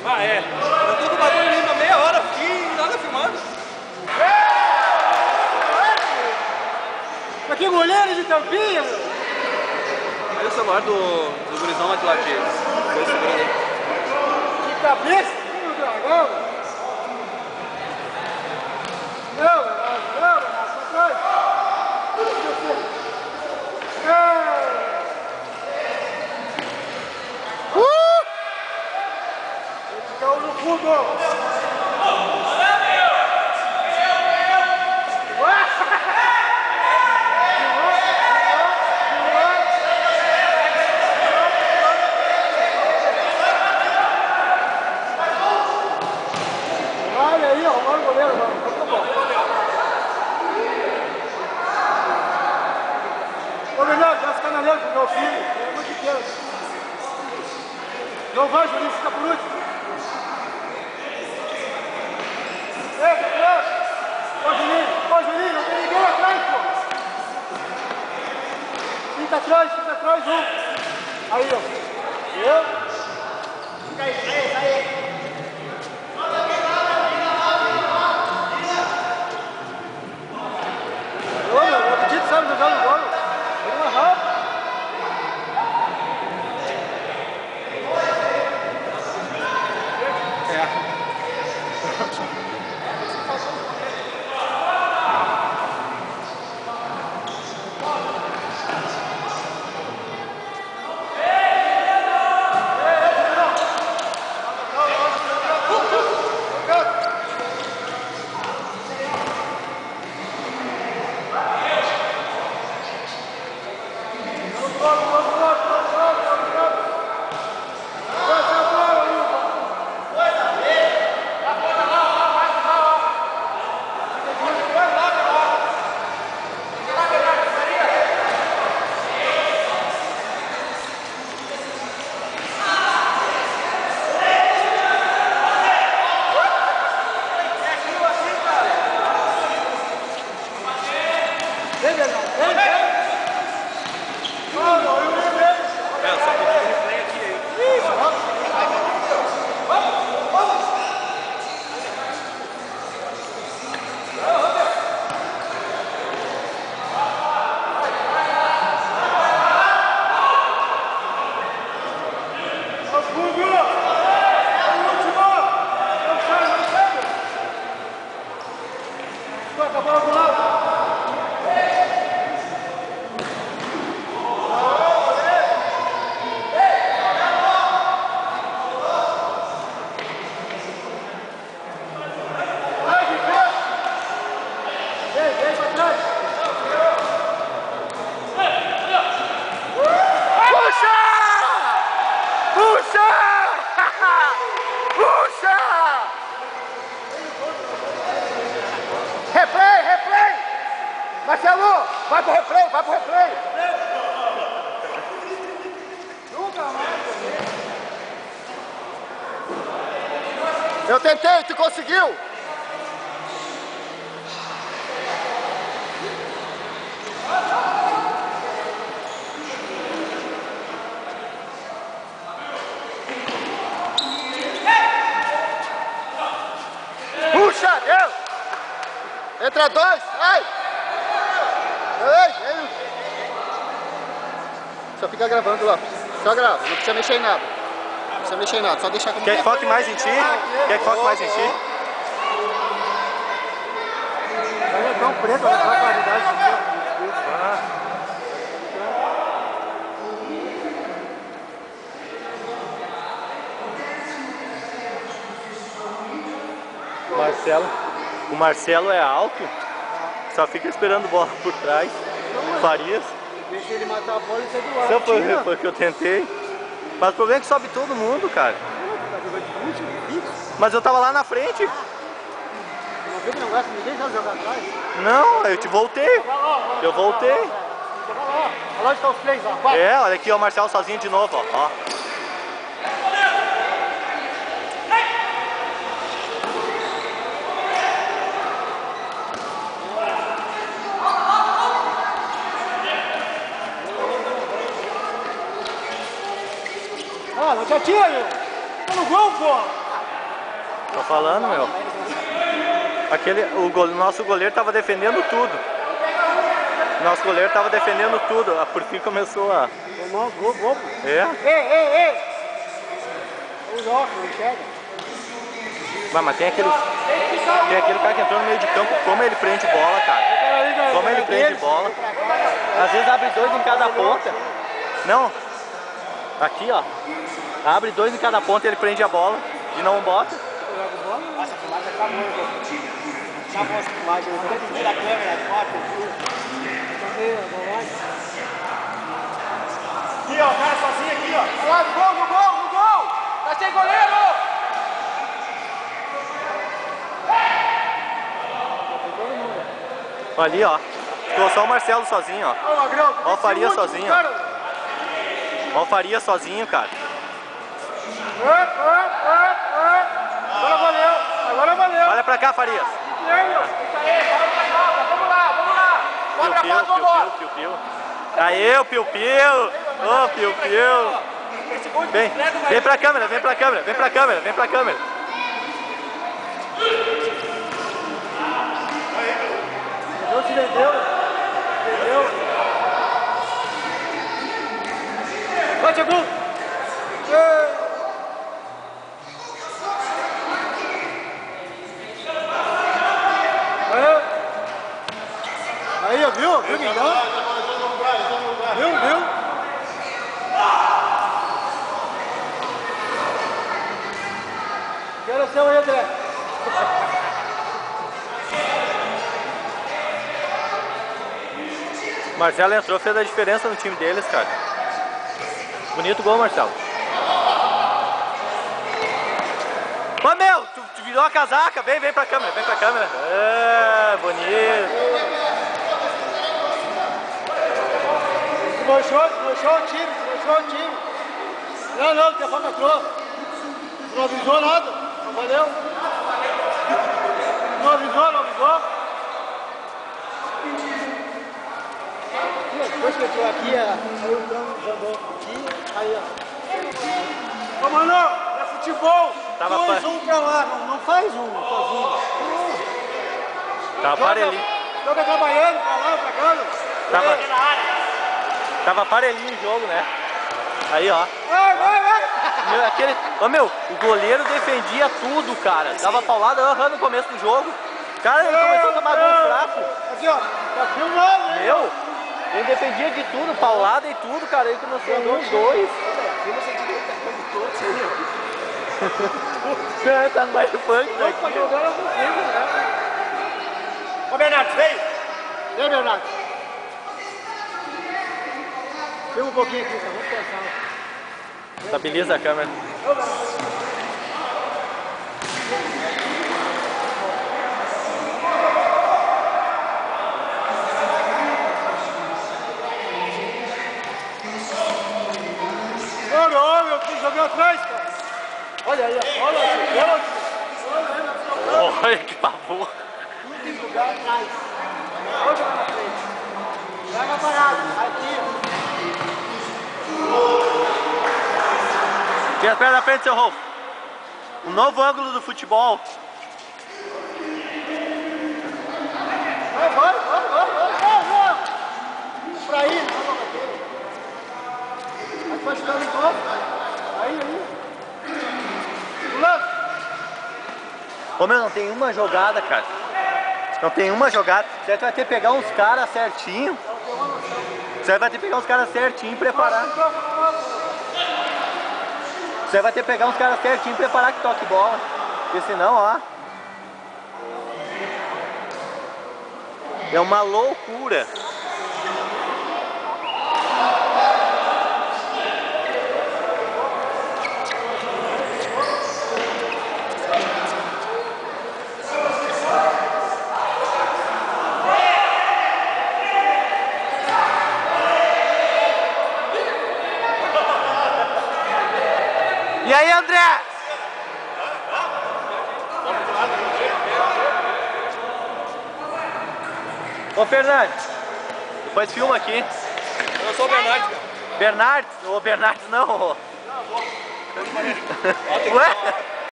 Ah, é. Eu tô com o bagulho ali na meia hora aqui e nada filmando. Mas que goleiro de tampinha, meu! Olha o celular do gurizão lá de lá, que foi segurando aí. Que cabeça, meu dragão! Não, pra trás! Ele caiu no fundo! Olha aí, arrumaram o goleiro, mano. Tá bom. Ô, Bernardo, dá as canaleiras pro meu filho. Pelo amor de Deus. Não vai, Juninho, fica por último. Ei, Bernardo. Ô, Juninho, não tem ninguém atrás, pô. Fica atrás, um. Aí, ó. Viu? Fica aí. Eu acredito, sabe, jogar no gol. Ele não errou. Replay! Marcelo, vai pro replay! Nunca mais! Eu tentei, tu conseguiu? Puxa, deu! Entra dois, ai! Ei! Só fica gravando lá. Só grava, não precisa mexer em nada. Não precisa mexer em nada, só deixar como... Quer que foque mais em ti? Quer que foque mais em ti? Aí é tão preto, olha a qualidade do O Marcelo é alto, só fica esperando bola por trás. Farias. Deixa ele matar a bola e sai do ar. Só foi que eu tentei. Mas o problema é que sobe todo mundo, cara. Mas eu tava lá na frente. Não vê que não gosta, ninguém sabe jogar atrás. Não, eu te voltei. Eu voltei. Olha onde estão os três lá. Quatro. É, olha aqui, ó, o Marcelo sozinho de novo, ó. Ah, não te atira, meu! Tá no gol, pô! Tô falando, meu. Nosso goleiro tava defendendo tudo. Nosso goleiro tava defendendo tudo. Por fim começou a... Gol. É? Ei! Os óculos, não enxerga. Mas tem aquele cara que entrou no meio de campo, como ele prende bola, cara. Como ele prende bola. Às vezes abre 2 em cada ponta. Não. Aqui, ó. Abre 2 em cada ponta e ele prende a bola. E não bota. Nossa, a filmagem acabou. Acabou essa filmagem. Eu vou tirar a câmera, foto. Aqui, ó. O cara sozinho aqui, ó. Olha lá, no gol! Tá sem goleiro! Ali, ó. Ficou só o Marcelo sozinho, ó. Ó o Faria sozinho. Ó o Faria sozinho, cara. Agora valeu. Olha pra cá, Farias. Vamos lá. Piu-piu. Aê, o Piu-piu. Ô, Piu-piu. Vem pra câmera. Não se vendeu. Vai, Thiago! Aí, viu? Viu quem dá? Viu? Quero ser o André. Marcelo entrou, fez a diferença no time deles, cara. Bonito gol, Marcelo. Ô, meu, tu virou a casaca. Vem pra câmera. É, bonito. Desmanchou o time. Não, o telefone entrou. Não avisou nada. Não valeu. Não avisou. Depois que entrou aqui, saiu o cano, jogou aqui, aí, ó. Ô, mano, é futebol. 2-1 pra lá, não faz um sozinho. Tava parelhinho. Joga trabalhando pra lá, pra cá. Tava parelhinho o jogo, né? Aí, ó. Vai. Ô, meu, o goleiro defendia tudo, cara. Dava paulada no começo do jogo. Cara, ele começou a tomar gol fraco. Aqui, ó. Tá filmando, hein? Meu, ele defendia de tudo, paulada e tudo, cara. Ele começou a dar 2. Tá no baile funk daqui. Ô, Bernardo, veio. Vem, Bernardo. Filma um pouquinho aqui, só vamos pensar. Estabiliza a câmera. Olha, eu fiz jogar atrás, cara. Olha aí, olha. Olha que pavor. Não tem lugar atrás. Olha jogar na frente. Pega parado, aqui. Vem as pernas na frente, seu Rolfo. Um novo ângulo do futebol. Vai. Pra aí, não vou bater. Vai ficando em volta. Aí. Pulando. Ô, meu, não tem uma jogada, cara. Não tem uma jogada. Você vai ter que pegar uns caras certinho. E preparar. Você vai ter que pegar uns caras certinho e preparar que toque bola. Porque senão, ó. É uma loucura. E aí, André? Ô, Fernandes, depois filma aqui. Eu sou o Bernardo, cara. Bernardes? Ô, Bernardes não. Ué?